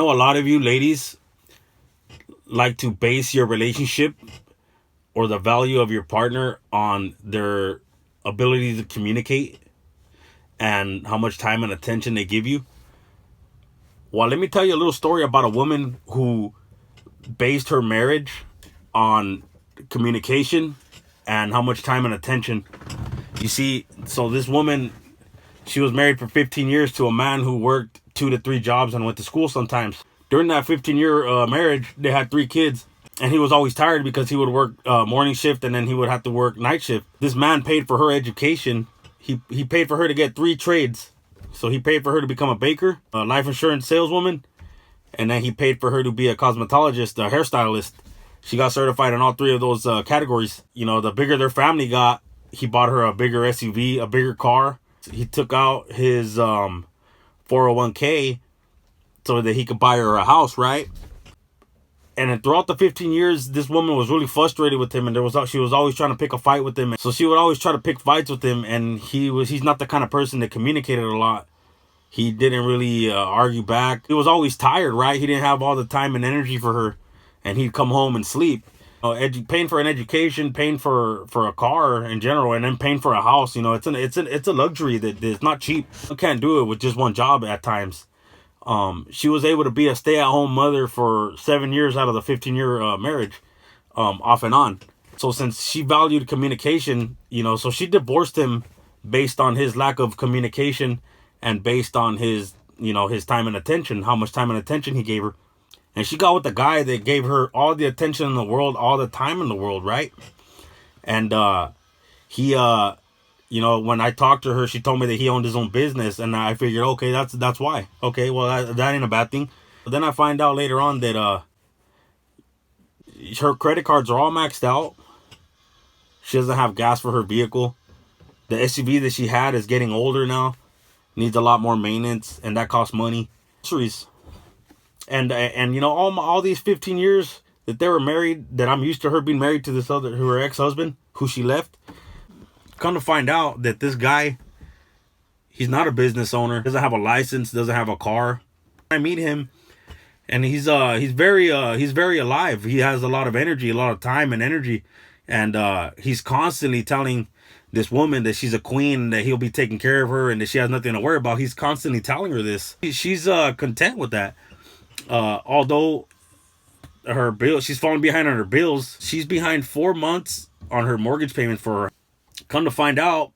I know a lot of you ladies like to base your relationship or the value of your partner on their ability to communicate and how much time and attention they give you. Well, let me tell you a little story about a woman who based her marriage on communication and how much time and attention. You see, so this woman, she was married for 15 years to a man who worked 2 to 3 jobs and went to school sometimes. During that 15-year marriage, they had 3 kids. And he was always tired because he would work morning shift and then he would have to work night shift. This man paid for her education. He paid for her to get 3 trades. So he paid for her to become a baker, a life insurance saleswoman, and then he paid for her to be a cosmetologist, a hairstylist. She got certified in all 3 of those categories. You know, the bigger their family got, he bought her a bigger SUV, a bigger car. He took out his 401k so that he could buy her a house, right? And then throughout the 15 years, this woman was really frustrated with him, and she was always trying to pick a fight with him. So she would always try to pick fights with him, and he's not the kind of person that communicated a lot. He didn't really argue back. He was always tired, right? He didn't have all the time and energy for her, and he'd come home and sleep. Paying for an education, paying for a car in general, and then paying for a house. You know, it's a luxury that is not cheap. You can't do it with just one job at times. She was able to be a stay-at-home mother for 7 years out of the 15-year marriage, off and on. So since she valued communication, you know, so she divorced him based on his lack of communication and based on his, you know, his time and attention, how much time and attention he gave her. And she got with the guy that gave her all the attention in the world, all the time in the world, right? And he you know, when I talked to her, she told me that he owned his own business, and I figured, okay, that's why. Okay, well, that ain't a bad thing. But then I find out later on that her credit cards are all maxed out. She doesn't have gas for her vehicle. The SUV that she had is getting older now, needs a lot more maintenance, and that costs money. Groceries. And you know, all these 15 years that they were married, that I'm used to her being married to her ex-husband, who she left. Come to find out that this guy, he's not a business owner, doesn't have a license, doesn't have a car. I meet him, and he's very alive. He has a lot of energy, a lot of time and energy, and he's constantly telling this woman that she's a queen, that he'll be taking care of her, and that she has nothing to worry about. He's constantly telling her this. She's content with that. Although her bill, she's falling behind on her bills. She's behind 4 months on her mortgage payment for her. Come to find out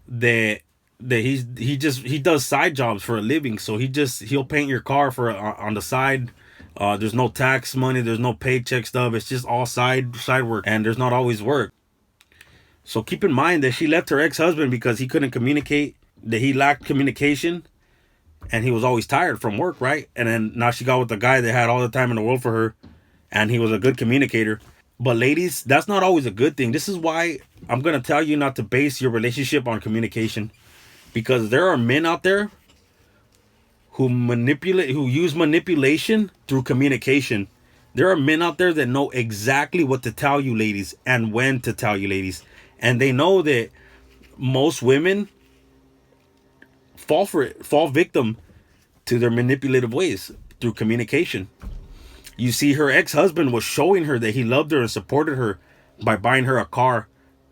that he does side jobs for a living. So he'll paint your car for on the side. There's no tax money, there's no paycheck stuff. It's just all side work, and there's not always work. So keep in mind that she left her ex-husband because he couldn't communicate, that he lacked communication, and he was always tired from work, right? And then now she got with the guy that had all the time in the world for her, and he was a good communicator. But ladies, that's not always a good thing. This is why I'm going to tell you not to base your relationship on communication. Because there are men out there who use manipulation through communication. There are men out there that know exactly what to tell you, ladies, and when to tell you, ladies. And they know that most women fall victim to their manipulative ways through communication. You see, her ex-husband was showing her that he loved her and supported her by buying her a car,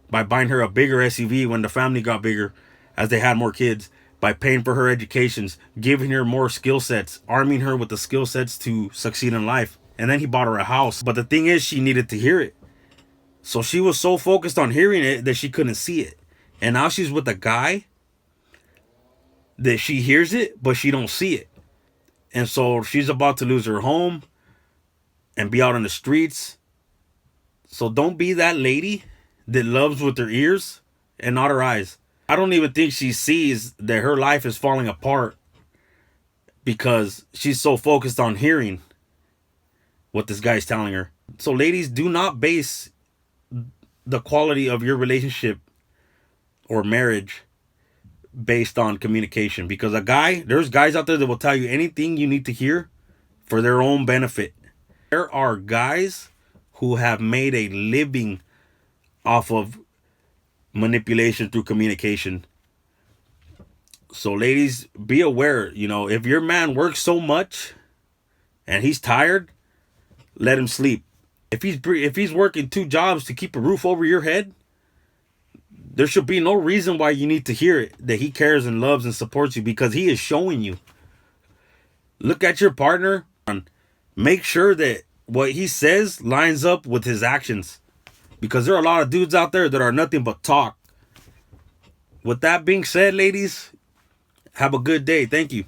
by buying her a bigger SUV when the family got bigger, as they had more kids, by paying for her educations, giving her more skill sets, arming her with the skill sets to succeed in life. And then he bought her a house. But the thing is, she needed to hear it. So she was so focused on hearing it that she couldn't see it. And now she's with a guy that she hears it, but she don't see it. And so she's about to lose her home and be out on the streets. So don't be that lady that loves with her ears and not her eyes. I don't even think she sees that her life is falling apart because she's so focused on hearing what this guy's telling her. So ladies, do not base the quality of your relationship or marriage based on communication, because there's guys out there that will tell you anything you need to hear for their own benefit. There are guys who have made a living off of manipulation through communication. So ladies, be aware, if your man works so much and he's tired, let him sleep. If he's working two jobs to keep a roof over your head, there should be no reason why you need to hear it, that he cares and loves and supports you, because he is showing you. Look at your partner and make sure that what he says lines up with his actions, because there are a lot of dudes out there that are nothing but talk. With that being said, ladies, have a good day. Thank you.